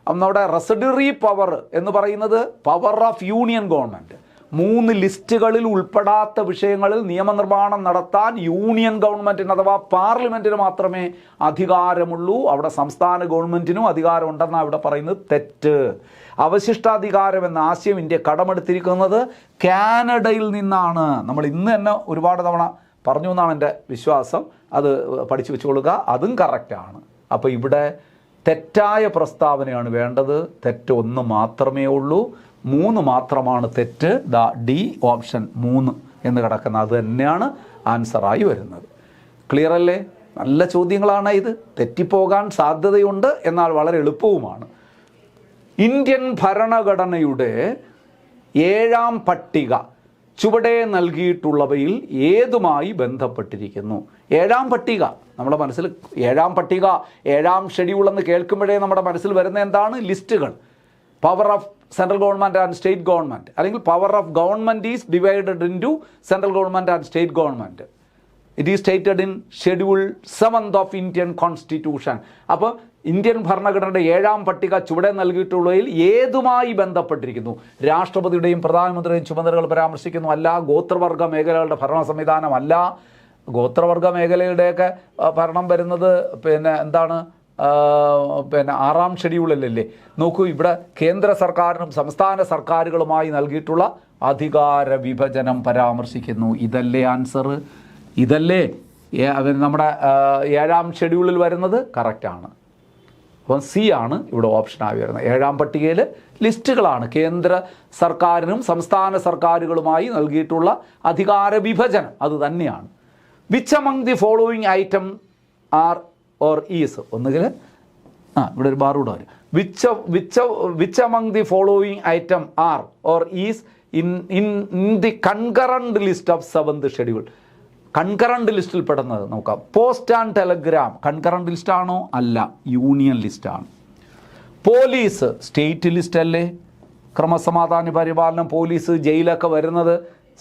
നമ്മുടെ റെസിഡ്യൂറി പവർ എന്ന് പറയുന്നത് പവർ ഓഫ് യൂണിയൻ ഗവൺമെൻറ്. 3 ലിസ്റ്റുകളിൽ ഉൾപ്പെടാത്ത വിഷയങ്ങളിൽ നിയമനിർമ്മാണം നടത്താൻ യൂണിയൻ ഗവൺമെൻറ്റിന് അഥവാ പാർലമെൻറ്റിന് മാത്രമേ അധികാരമുള്ളൂ. അവിടെ സംസ്ഥാന ഗവൺമെൻറ്റിനും അധികാരമുണ്ടെന്നാണ് ഇവിടെ പറയുന്നത്. തെറ്റ്. അവശിഷ്ടാധികാരം എന്ന ആശയം ഇന്ത്യ കടമെടുത്തിരിക്കുന്നത് കാനഡയിൽ നിന്നാണ്. നമ്മൾ ഇന്ന് തന്നെ ഒരുപാട് തവണ പറഞ്ഞു എന്നാണ് എൻ്റെ വിശ്വാസം. അത് പഠിച്ചു വെച്ചുകൊള്ളുക. അതും കറക്റ്റാണ്. അപ്പോൾ ഇവിടെ തെറ്റായ പ്രസ്താവനയാണ് വേണ്ടത്. തെറ്റ് 1 മാത്രമേ ഉള്ളൂ. 3 മാത്രമാണ് തെറ്റ്. ഡി ഓപ്ഷൻ 3 എന്ന് കിടക്കുന്ന അത് തന്നെയാണ് ആൻസറായി വരുന്നത്. ക്ലിയർ അല്ലേ? നല്ല ചോദ്യങ്ങളാണ് ഇത്. തെറ്റിപ്പോകാൻ സാധ്യതയുണ്ട്, എന്നാൽ വളരെ എളുപ്പവുമാണ്. ഇന്ത്യൻ ഭരണഘടനയുടെ 7ാം പട്ടിക ചുവടെ നൽകിയിട്ടുള്ളവയിൽ ഏതുമായി ബന്ധപ്പെട്ടിരിക്കുന്നു? 7ാം പട്ടിക നമ്മുടെ മനസ്സിൽ 7ാം പട്ടിക 7ാം ഷെഡ്യൂൾ എന്ന് കേൾക്കുമ്പോഴേ നമ്മുടെ മനസ്സിൽ വരുന്ന എന്താണ്? ലിസ്റ്റുകൾ. Power of central government and state government, അല്ലെങ്കിൽ power of government is divided in to central government and state government. It is stated in schedule 7th of Indian constitution. അപ്പോൾ ഇന്ത്യൻ ഭരണഘടനയുടെ 7ാം പട്ടിക ചുവടെ നൽകിയിട്ടുള്ളതിൽ ഏതുമായി ബന്ധപ്പെട്ടിരിക്കുന്നു? രാഷ്ട്രപതിയുടെയും പ്രധാനമന്ത്രിയുടെയും ചുമതലകൾ പരാമർശിക്കുന്നു അല്ല. ഗോത്രവർഗ മേഖലകളുടെ ഭരണ സംവിധാനമല്ല. ഗോത്രവർഗ മേഖലയുടെയൊക്കെ ഭരണം വരുന്നത് എന്താണ്? 6ാം ഷെഡ്യൂളിലല്ലേ? നോക്കൂ, ഇവിടെ കേന്ദ്ര സർക്കാരിനും സംസ്ഥാന സർക്കാരുകളുമായി നൽകിയിട്ടുള്ള അധികാര വിഭജനം പരാമർശിക്കുന്നു. ഇതല്ലേ ആൻസർ? ഇതല്ലേ നമ്മുടെ 7ാം ഷെഡ്യൂളിൽ വരുന്നത്? കറക്റ്റാണ്. അപ്പം സി ആണ് ഇവിടെ ഓപ്ഷനായി വരുന്നത്. 7ാം പട്ടികയിൽ ലിസ്റ്റുകളാണ് കേന്ദ്ര സർക്കാരിനും സംസ്ഥാന സർക്കാരുകളുമായി നൽകിയിട്ടുള്ള അധികാര വിഭജനം. അത് തന്നെയാണ്. Which among the following item are or is? ഒന്നുകിൽ ഇവിടെ ഒരു ബാർ കൂടെ വരും. Which among the following item are or is in the concurrent list of 7th schedule? Concurrent ലിസ്റ്റിൽ പെടുന്നത് നോക്കാം. പോസ്റ്റ് ആൻഡ് ടെലഗ്രാം കൺകറന്റ് ലിസ്റ്റാണോ? അല്ല, യൂണിയൻ ലിസ്റ്റാണ്. പോലീസ് സ്റ്റേറ്റ് ലിസ്റ്റ് അല്ലേ? ക്രമസമാധാന പരിപാലനം, പോലീസ്, ജയിലൊക്കെ വരുന്നത്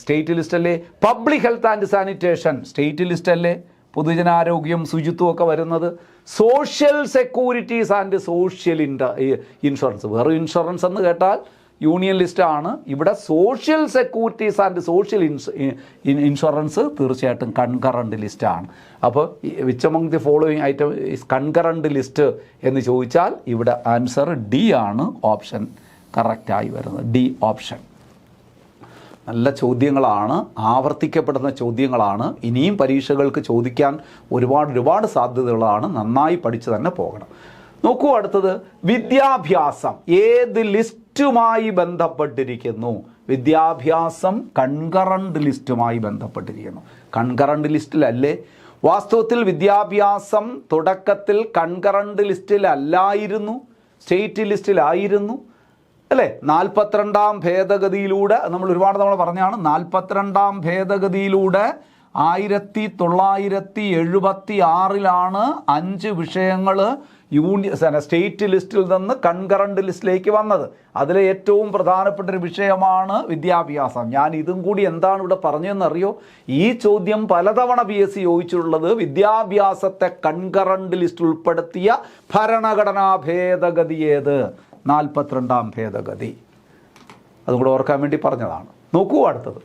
സ്റ്റേറ്റ് ലിസ്റ്റ് അല്ലേ? Public health and sanitation state list അല്ലേ? പൊതുജനാരോഗ്യം, ശുചിത്വം ഒക്കെ വരുന്നത്. Social securities and social insurance, വേറെ ഇൻഷുറൻസ് എന്ന് കേട്ടാൽ യൂണിയൻ ലിസ്റ്റാണ്. ഇവിടെ social securities and social insurance തീർച്ചയായിട്ടും കൺകറന്റ് ലിസ്റ്റാണ്. അപ്പോൾ which among the following item is concurrent list എന്ന് ചോദിച്ചാൽ ഇവിടെ ആൻസർ ഡി ആണ് ഓപ്ഷൻ കറക്റ്റായി വരുന്നത്. D option. നല്ല ചോദ്യങ്ങളാണ്, ആവർത്തിക്കപ്പെടുന്ന ചോദ്യങ്ങളാണ്. ഇനിയും പരീക്ഷകൾക്ക് ചോദിക്കാൻ ഒരുപാട് സാധ്യതകളാണ്. നന്നായി പഠിച്ച് തന്നെ പോകണം. നോക്കൂ, അടുത്തത് വിദ്യാഭ്യാസം ഏത് ലിസ്റ്റുമായി ബന്ധപ്പെട്ടിരിക്കുന്നു? വിദ്യാഭ്യാസം കൺകറന്റ് ലിസ്റ്റുമായി ബന്ധപ്പെട്ടിരിക്കുന്നു. കൺകറന്റ് ലിസ്റ്റിലല്ലേ? വാസ്തവത്തിൽ വിദ്യാഭ്യാസം തുടക്കത്തിൽ കൺകറന്റ് ലിസ്റ്റിലല്ലായിരുന്നു, സ്റ്റേറ്റ് ലിസ്റ്റിലായിരുന്നു അല്ലേ? 42ാം ഭേദഗതിയിലൂടെ നമ്മൾ ഒരുപാട് തവണ പറഞ്ഞാണ്. 42ാം ഭേദഗതിയിലൂടെ 1976 5 വിഷയങ്ങൾ സ്റ്റേറ്റ് ലിസ്റ്റിൽ നിന്ന് കൺകറന്റ് ലിസ്റ്റിലേക്ക് വന്നത്. അതിലെ ഏറ്റവും പ്രധാനപ്പെട്ട ഒരു വിഷയമാണ് വിദ്യാഭ്യാസം. ഞാൻ ഇതും കൂടി എന്താണ് ഇവിടെ പറഞ്ഞതെന്നറിയോ? ഈ ചോദ്യം പലതവണ PSC ചോദിച്ചിട്ടുള്ളത് വിദ്യാഭ്യാസത്തെ കൺകറന്റ് ലിസ്റ്റിൽ ഉൾപ്പെടുത്തിയ ഭരണഘടനാ ഭേദഗതി ഏത്? 42ാം ഭേദഗതി. അതും കൂടെ ഓർക്കാൻ വേണ്ടി പറഞ്ഞതാണ്. നോക്കൂ അടുത്തത്.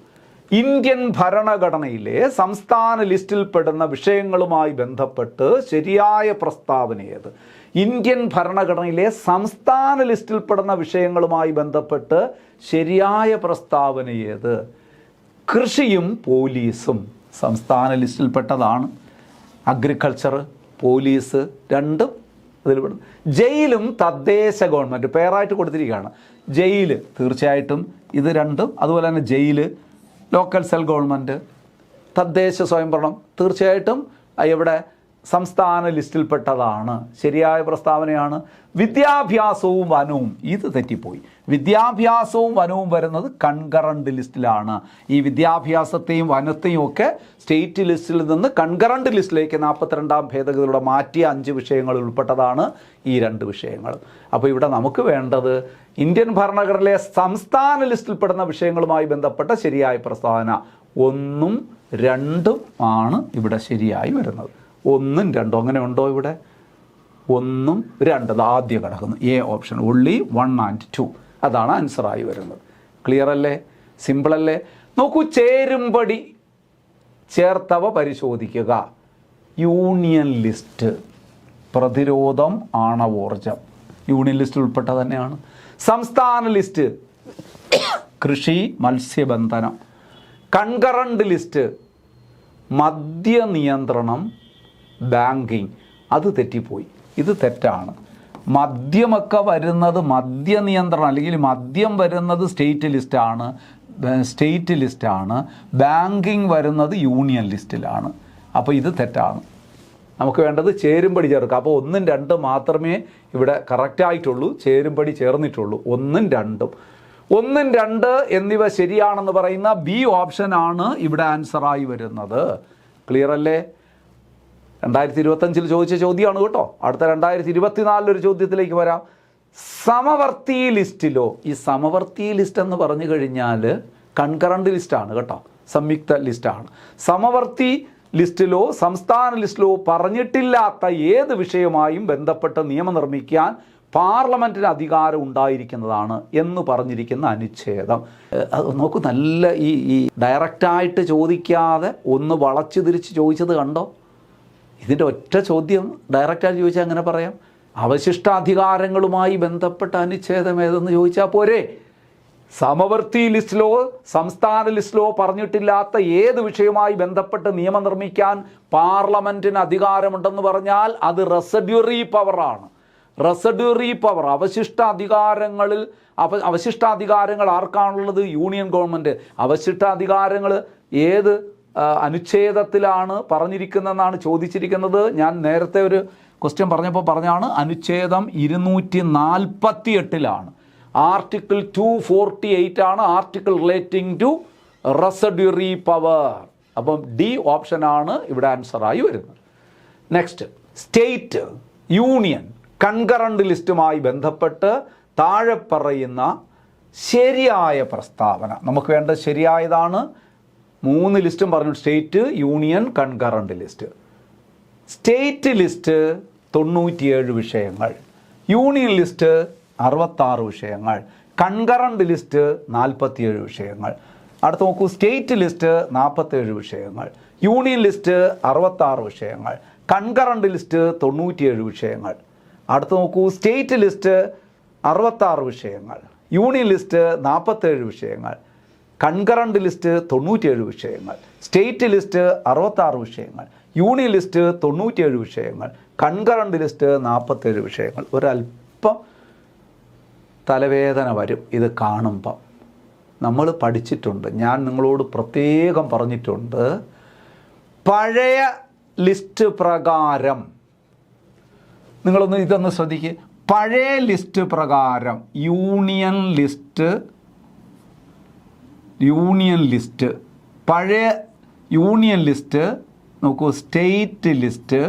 ഇന്ത്യൻ ഭരണഘടനയിലെ സംസ്ഥാന ലിസ്റ്റിൽപ്പെടുന്ന വിഷയങ്ങളുമായി ബന്ധപ്പെട്ട് ശരിയായ പ്രസ്താവന ഏത്? ഇന്ത്യൻ ഭരണഘടനയിലെ സംസ്ഥാന ലിസ്റ്റിൽപ്പെടുന്ന വിഷയങ്ങളുമായി ബന്ധപ്പെട്ട് ശരിയായ പ്രസ്താവന ഏത്? കൃഷിയും പോലീസും സംസ്ഥാന ലിസ്റ്റിൽപ്പെട്ടതാണ്. അഗ്രികൾച്ചർ, പോലീസ് രണ്ടും അതിൽപ്പെടുന്നു. ജയിലും തദ്ദേശ ഗവൺമെൻറ് പേരായിട്ട് കൊടുത്തിരിക്കുകയാണ്. ജയില് തീർച്ചയായിട്ടും ഇത് രണ്ടും. അതുപോലെ തന്നെ ജയില്, ലോക്കൽ സെൽ ഗവൺമെൻറ്, തദ്ദേശ സ്വയംഭരണം തീർച്ചയായിട്ടും ഇവിടെ സംസ്ഥാന ലിസ്റ്റിൽപ്പെട്ടതാണ്. ശരിയായ പ്രസ്താവനയാണ്. വിദ്യാഭ്യാസവും വനവും ഇത് തെറ്റിപ്പോയി. വിദ്യാഭ്യാസവും വനവും വരുന്നത് കൺകറന്റ് ലിസ്റ്റിലാണ്. ഈ വിദ്യാഭ്യാസത്തെയും വനത്തെയും ഒക്കെ സ്റ്റേറ്റ് ലിസ്റ്റിൽ നിന്ന് കൺകറന്റ് ലിസ്റ്റിലേക്ക് 42ാം ഭേദഗതിയിലൂടെ മാറ്റിയ 5 വിഷയങ്ങൾ ഉൾപ്പെട്ടതാണ് ഈ 2 വിഷയങ്ങൾ. അപ്പോൾ ഇവിടെ നമുക്ക് വേണ്ടത് ഇന്ത്യൻ ഭരണഘടനയിലെ സംസ്ഥാന ലിസ്റ്റിൽപ്പെടുന്ന വിഷയങ്ങളുമായി ബന്ധപ്പെട്ട ശരിയായ പ്രസ്താവന 1ഉം 2ഉം ആണ് ഇവിടെ ശരിയായി വരുന്നത്. 1ഉം 2ഉം അങ്ങനെ ഉണ്ടോ ഇവിടെ? 1ഉം 2 ആദ്യം കിടക്കുന്നു. എ ഓപ്ഷൻ only 1 and 2 അതാണ് ആൻസറായി വരുന്നത്. ക്ലിയർ അല്ലേ? സിമ്പിളല്ലേ? നോക്കൂ, ചേരുംപടി ചേർത്തവ പരിശോധിക്കുക. യൂണിയൻ ലിസ്റ്റ്, പ്രതിരോധം, ആണവോർജം യൂണിയൻ ലിസ്റ്റിൽ ഉൾപ്പെട്ട തന്നെയാണ്. സംസ്ഥാന ലിസ്റ്റ് കൃഷി, മത്സ്യബന്ധനം. കൺകറന്റ് ലിസ്റ്റ് മദ്യനിയന്ത്രണം, ബാങ്കിങ്. അത് തെറ്റിപ്പോയി, ഇത് തെറ്റാണ്. മദ്യമൊക്കെ വരുന്നത് മദ്യനിയന്ത്രണം അല്ലെങ്കിൽ മദ്യം വരുന്നത് സ്റ്റേറ്റ് ലിസ്റ്റാണ്. ബാങ്കിങ് വരുന്നത് യൂണിയൻ ലിസ്റ്റിലാണ്. അപ്പോൾ ഇത് തെറ്റാണ്. നമുക്ക് വേണ്ടത് ചേരുംപടി ചേർക്കുക. അപ്പോൾ 1ഉം 2ഉം മാത്രമേ ഇവിടെ കറക്റ്റായിട്ടുള്ളൂ, ചേരുംപടി ചേർന്നിട്ടുള്ളൂ. 1ഉം 2ഉം 1, 2 എന്നിവ ശരിയാണെന്ന് പറയുന്ന ബി ഓപ്ഷനാണ് ഇവിടെ ആൻസറായി വരുന്നത്. ക്ലിയർ അല്ലേ? 2025 ചോദിച്ച ചോദ്യമാണ് കേട്ടോ. അടുത്ത 2024 ഒരു ചോദ്യത്തിലേക്ക് വരാം. സമവർത്തി ലിസ്റ്റിലോ, ഈ സമവർത്തി ലിസ്റ്റ് എന്ന് പറഞ്ഞു കഴിഞ്ഞാൽ കൺകറന്റ് ലിസ്റ്റാണ് കേട്ടോ, സംയുക്ത ലിസ്റ്റാണ്. സമവർത്തി ലിസ്റ്റിലോ സംസ്ഥാന ലിസ്റ്റിലോ പറഞ്ഞിട്ടില്ലാത്ത ഏത് വിഷയവുമായും ബന്ധപ്പെട്ട് നിയമം നിർമ്മിക്കാൻ പാർലമെൻറ്റിന് അധികാരം ഉണ്ടായിരിക്കുന്നതാണ് എന്ന് പറഞ്ഞിരിക്കുന്ന അനുച്ഛേദം. അത് നോക്കൂ, നല്ല ഈ ഡയറക്റ്റായിട്ട് ചോദിക്കാതെ ഒന്ന് വളച്ചു തിരിച്ച് ചോദിച്ചത് കണ്ടോ? ഇതിൻ്റെ ഒറ്റ ചോദ്യം ഡയറക്റ്റായിട്ട് ചോദിച്ചാൽ അങ്ങനെ പറയാം. അവശിഷ്ടാധികാരങ്ങളുമായി ബന്ധപ്പെട്ട അനുച്ഛേദം ഏതെന്ന് ചോദിച്ചാൽ പോരെ? സമവർത്തി ലിസ്റ്റിലോ സംസ്ഥാന ലിസ്റ്റിലോ പറഞ്ഞിട്ടില്ലാത്ത ഏത് വിഷയവുമായി ബന്ധപ്പെട്ട് നിയമം നിർമ്മിക്കാൻ പാർലമെൻറ്റിന് അധികാരമുണ്ടെന്ന് പറഞ്ഞാൽ അത് റെസിഡ്യൂറി പവറാണ്. റെസിഡ്യൂറി പവർ, അവശിഷ്ടാധികാരങ്ങൾ ആർക്കാണുള്ളത്? Union government. അവശിഷ്ടാധികാരങ്ങൾ ഏത് അനുച്ഛേദത്തിലാണ് പറഞ്ഞിരിക്കുന്നതെന്നാണ് ചോദിച്ചിരിക്കുന്നത്. ഞാൻ നേരത്തെ ഒരു ക്വസ്റ്റ്യൻ പറഞ്ഞപ്പോൾ പറഞ്ഞാണ് അനുച്ഛേദം 248 ആർട്ടിക്കിൾ 248 ആണ് article relating to residuary power. അപ്പം ഡി ഓപ്ഷനാണ് ഇവിടെ ആൻസറായി വരുന്നത്. നെക്സ്റ്റ്, സ്റ്റേറ്റ്, യൂണിയൻ, കൺകറന്റ് ലിസ്റ്റുമായി ബന്ധപ്പെട്ട് താഴെ പറയുന്ന ശരിയായ പ്രസ്താവന. നമുക്ക് വേണ്ട ശരിയായതാണ്. 3 ലിസ്റ്റും പറഞ്ഞു: state, union, concurrent list. State list 97 വിഷയങ്ങൾ, യൂണിയൻ ലിസ്റ്റ് 66 വിഷയങ്ങൾ, കൺകറന്റ് ലിസ്റ്റ് 47 വിഷയങ്ങൾ. അടുത്ത് നോക്കൂ, സ്റ്റേറ്റ് ലിസ്റ്റ് 47 വിഷയങ്ങൾ, യൂണിയൻ ലിസ്റ്റ് 66 വിഷയങ്ങൾ, കൺകറന്റ് ലിസ്റ്റ് 97 വിഷയങ്ങൾ. അടുത്ത് നോക്കൂ, സ്റ്റേറ്റ് ലിസ്റ്റ് 66 വിഷയങ്ങൾ, യൂണിയൻ ലിസ്റ്റ് 47 വിഷയങ്ങൾ, കൺകറന്റ് ലിസ്റ്റ് 97 വിഷയങ്ങൾ, സ്റ്റേറ്റ് ലിസ്റ്റ് 66 വിഷയങ്ങൾ, യൂണിയൻ ലിസ്റ്റ് 97 വിഷയങ്ങൾ, കൺകറന്റ് ലിസ്റ്റ് 47 വിഷയങ്ങൾ. ഒരല്പം തലവേദന വരും ഇത് കാണുമ്പം. നമ്മൾ പഠിച്ചിട്ടുണ്ട്, ഞാൻ നിങ്ങളോട് പ്രത്യേകം പറഞ്ഞിട്ടുണ്ട്, പഴയ ലിസ്റ്റ് പ്രകാരം നിങ്ങളൊന്ന് ഇതൊന്ന് ശ്രദ്ധിക്കുക. പഴയ ലിസ്റ്റ് പ്രകാരം യൂണിയൻ ലിസ്റ്റ് പഴയ യൂണിയൻ ലിസ്റ്റ്, നോക്കൂ സ്റ്റേറ്റ് ലിസ്റ്റ്,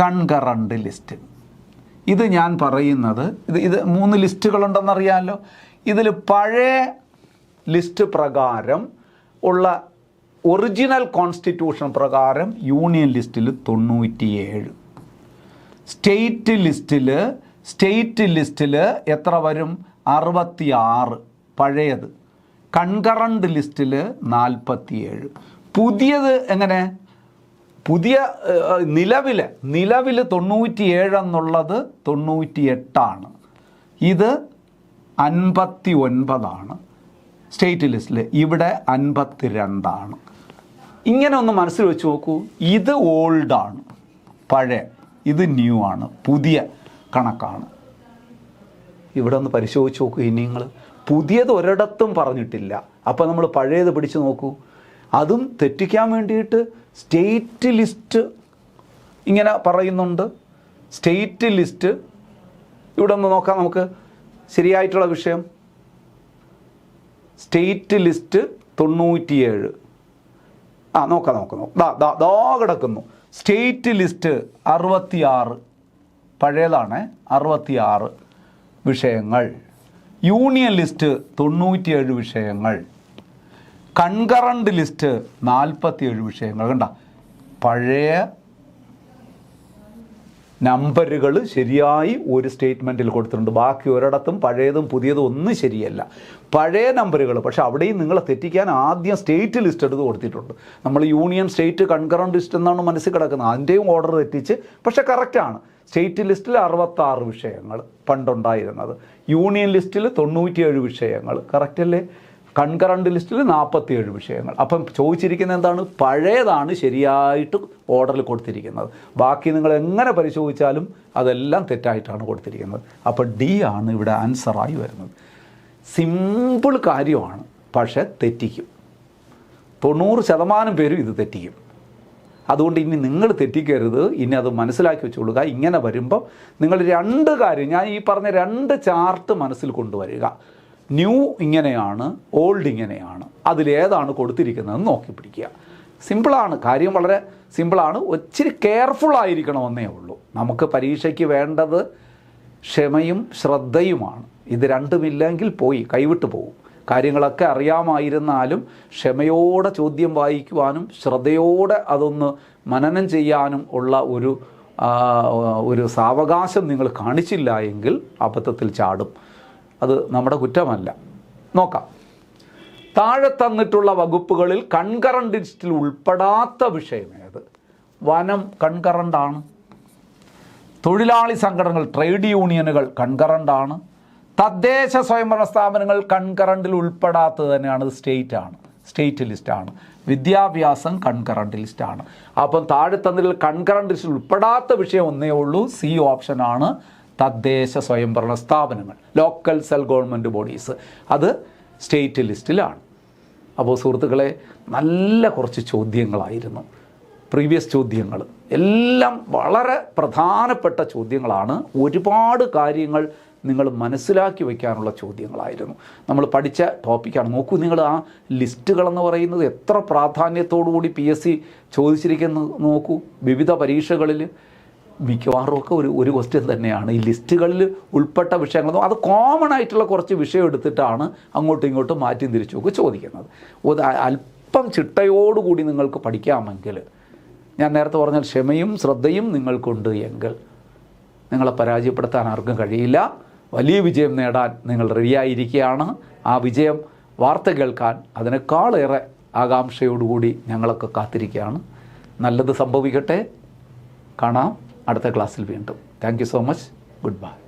കൺകറൻറ്റ് ലിസ്റ്റ്. ഇത് ഞാൻ പറയുന്നത് ഇത് 3 ലിസ്റ്റുകളുണ്ടെന്നറിയാമല്ലോ. ഇതിൽ പഴയ ലിസ്റ്റ് പ്രകാരം ഉള്ള ഒറിജിനൽ കോൺസ്റ്റിറ്റ്യൂഷൻ പ്രകാരം യൂണിയൻ ലിസ്റ്റിൽ 97, സ്റ്റേറ്റ് ലിസ്റ്റിൽ എത്ര വരും? 66 പഴയത്, കൺകറൻറ്റ് ലിസ്റ്റിൽ 47. പുതിയത് എങ്ങനെ? പുതിയ നിലവിൽ 97 എന്നുള്ളത് 98ആണ്. ഇത് 59ആണ് സ്റ്റേറ്റ് ലിസ്റ്റിൽ, ഇവിടെ 52ആണ്. ഇങ്ങനെ ഒന്ന് മനസ്സിൽ വെച്ച് നോക്കൂ. ഇത് ഓൾഡാണ്, പഴയ, ഇത് ന്യൂ ആണ്, പുതിയ കണക്കാണ്. ഇവിടെ ഒന്ന് പരിശോധിച്ച് നോക്കൂ. ഇനി നിങ്ങൾ പുതിയത് ഒരിടത്തും പറഞ്ഞിട്ടില്ല. അപ്പോൾ നമ്മൾ പഴയത് പിടിച്ച് നോക്കൂ. അതും തെറ്റിക്കാൻ വേണ്ടിയിട്ട് സ്റ്റേറ്റ് ലിസ്റ്റ് ഇങ്ങനെ പറയുന്നുണ്ട്. സ്റ്റേറ്റ് ലിസ്റ്റ് ഇവിടെ ഒന്ന് നോക്കാം നമുക്ക് ശരിയായിട്ടുള്ള വിഷയം. State list 97. നോക്കാം. ദാ കിടക്കുന്നു. സ്റ്റേറ്റ് ലിസ്റ്റ് 66, പഴയതാണ്, 66 വിഷയങ്ങൾ. യൂണിയൻ ലിസ്റ്റ് 97 വിഷയങ്ങൾ. കൺകറൻറ്റ് ലിസ്റ്റ് 47 വിഷയങ്ങൾ. കണ്ട, പഴയ നമ്പറുകൾ ശരിയായി ഒരു സ്റ്റേറ്റ്മെൻറ്റിൽ കൊടുത്തിട്ടുണ്ട്. ബാക്കി ഒരിടത്തും പഴയതും പുതിയതും ഒന്നും ശരിയല്ല. പഴയ നമ്പറുകൾ, പക്ഷേ അവിടെയും നിങ്ങളെ തെറ്റിക്കാൻ ആദ്യം സ്റ്റേറ്റ് ലിസ്റ്റ് എടുത്ത് കൊടുത്തിട്ടുണ്ട്. നമ്മൾ യൂണിയൻ, സ്റ്റേറ്റ്, കൺകറൻറ്റ് ലിസ്റ്റ് എന്നാണ് മനസ്സിൽ കിടക്കുന്നത്. അതിൻ്റെയും ഓർഡർ തെറ്റിച്ച്, പക്ഷേ കറക്റ്റാണ്. സ്റ്റേറ്റ് ലിസ്റ്റിൽ 66 വിഷയങ്ങൾ പണ്ടുണ്ടായിരുന്നത്, യൂണിയൻ ലിസ്റ്റിൽ 97 വിഷയങ്ങൾ, കറക്റ്റ് അല്ലേ? കൺകറൻറ്റ് ലിസ്റ്റിൽ 47 വിഷയങ്ങൾ. അപ്പം ചോദിച്ചിരിക്കുന്നത് എന്താണ്? പഴയതാണ് ശരിയായിട്ട് ഓർഡറിൽ കൊടുത്തിരിക്കുന്നത്. ബാക്കി നിങ്ങൾ എങ്ങനെ പരിശോധിച്ചാലും അതെല്ലാം തെറ്റായിട്ടാണ് കൊടുത്തിരിക്കുന്നത്. അപ്പോൾ ഡി ആണ് ഇവിടെ ആൻസറായി വരുന്നത്. സിമ്പിൾ കാര്യമാണ്, പക്ഷേ തെറ്റിക്കും. 90% പേരും ഇത് തെറ്റിക്കും. അതുകൊണ്ട് ഇനി നിങ്ങൾ തെറ്റിക്കരുത്. ഇനി അത് മനസ്സിലാക്കി വെച്ചുകൊള്ളുക. ഇങ്ങനെ വരുമ്പോൾ നിങ്ങൾ 2 കാര്യം, ഞാൻ ഈ പറഞ്ഞ 2 ചാർട്ട് മനസ്സിൽ കൊണ്ടുവരിക. ന്യൂ ഇങ്ങനെയാണ്, ഓൾഡ് ഇങ്ങനെയാണ്. അതിലേതാണ് കൊടുത്തിരിക്കുന്നതെന്ന് നോക്കി പിടിക്കുക. സിമ്പിളാണ്, കാര്യം വളരെ സിമ്പിളാണ്. ഒത്തിരി കെയർഫുള്ളായിരിക്കണമെന്നേ ഉള്ളൂ. നമുക്ക് പരീക്ഷയ്ക്ക് വേണ്ടത് ക്ഷമയും ശ്രദ്ധയുമാണ്. ഇത് രണ്ടുമില്ലെങ്കിൽ കൈവിട്ട് പോകും. കാര്യങ്ങളൊക്കെ അറിയാമായിരുന്നാലും ക്ഷമയോടെ ചോദ്യം വായിക്കുവാനും ശ്രദ്ധയോടെ അതൊന്ന് മനനം ചെയ്യാനും ഉള്ള ഒരു സാവകാശം നിങ്ങൾ കാണിച്ചില്ല എങ്കിൽ അബദ്ധത്തിൽ ചാടും. അത് നമ്മുടെ കുറ്റമല്ല. നോക്കാം. താഴെ തന്നിട്ടുള്ള വകുപ്പുകളിൽ കൺകറൻറ്റ് ലിസ്റ്റിൽ ഉൾപ്പെടാത്ത വിഷയം ഏത്? വനം കൺകറൻ്റാണ്. തൊഴിലാളി സംഘടനകൾ, ട്രേഡ് യൂണിയനുകൾ കൺകറൻ്റാണ്. തദ്ദേശ സ്വയംഭരണ സ്ഥാപനങ്ങൾ കൺകറൻറ്റിൽ ഉൾപ്പെടാത്തത് തന്നെയാണ്, സ്റ്റേറ്റ് ലിസ്റ്റാണ്. വിദ്യാഭ്യാസം കൺകറൻറ്റ് ലിസ്റ്റാണ്. അപ്പം താഴെ തന്നിട്ടുള്ള കൺകറൻറ്റ് ലിസ്റ്റിൽ ഉൾപ്പെടാത്ത വിഷയം ഒന്നേ ഉള്ളൂ, സി ഓപ്ഷനാണ്. തദ്ദേശ സ്വയംഭരണ സ്ഥാപനങ്ങൾ, ലോക്കൽ സെൽഫ് ഗവൺമെൻറ് ബോഡീസ്, അത് സ്റ്റേറ്റ് ലിസ്റ്റിലാണ്. അപ്പോൾ സുഹൃത്തുക്കളെ, നല്ല കുറച്ച് ചോദ്യങ്ങളായിരുന്നു പ്രീവിയസ് ചോദ്യങ്ങൾ. എല്ലാം വളരെ പ്രധാനപ്പെട്ട ചോദ്യങ്ങളാണ്. ഒരുപാട് കാര്യങ്ങൾ നിങ്ങൾ മനസ്സിലാക്കി വയ്ക്കാനുള്ള ചോദ്യങ്ങളായിരുന്നു. നമ്മൾ പഠിച്ച ടോപ്പിക്കാണ്. നോക്കൂ, നിങ്ങൾ ആ ലിസ്റ്റുകളെന്ന് പറയുന്നത് എത്ര പ്രാധാന്യത്തോടു കൂടി PSC ചോദിച്ചിരിക്കുന്നത് നോക്കൂ. വിവിധ പരീക്ഷകളിൽ മിക്കവാറുമൊക്കെ ഒരു ക്വസ്റ്റ്യൻ തന്നെയാണ് ഈ ലിസ്റ്റുകളിൽ ഉൾപ്പെട്ട വിഷയങ്ങൾ. അത് കോമൺ ആയിട്ടുള്ള കുറച്ച് വിഷയം എടുത്തിട്ടാണ് അങ്ങോട്ടും ഇങ്ങോട്ടും മാറ്റി തിരിച്ചുമൊക്കെ ചോദിക്കുന്നത്. അല്പം ചിട്ടയോടുകൂടി നിങ്ങൾക്ക് പഠിക്കാമെങ്കിൽ, ഞാൻ നേരത്തെ പറഞ്ഞാൽ ക്ഷമയും ശ്രദ്ധയും നിങ്ങൾക്കുണ്ട് എങ്കിൽ നിങ്ങളെ പരാജയപ്പെടുത്താൻ ആർക്കും കഴിയില്ല. വലിയ വിജയം നേടാൻ നിങ്ങൾ റെഡിയായിരിക്കുകയാണ്. ആ വിജയം വാർത്ത കേൾക്കാൻ അതിനേക്കാളേറെ ആകാംക്ഷയോടുകൂടി ഞങ്ങളൊക്കെ കാത്തിരിക്കുകയാണ്. നല്ലത് സംഭവിക്കട്ടെ. കാണാം അടുത്ത ക്ലാസ്സിൽ വീണ്ടും. Thank you so much. Good bye.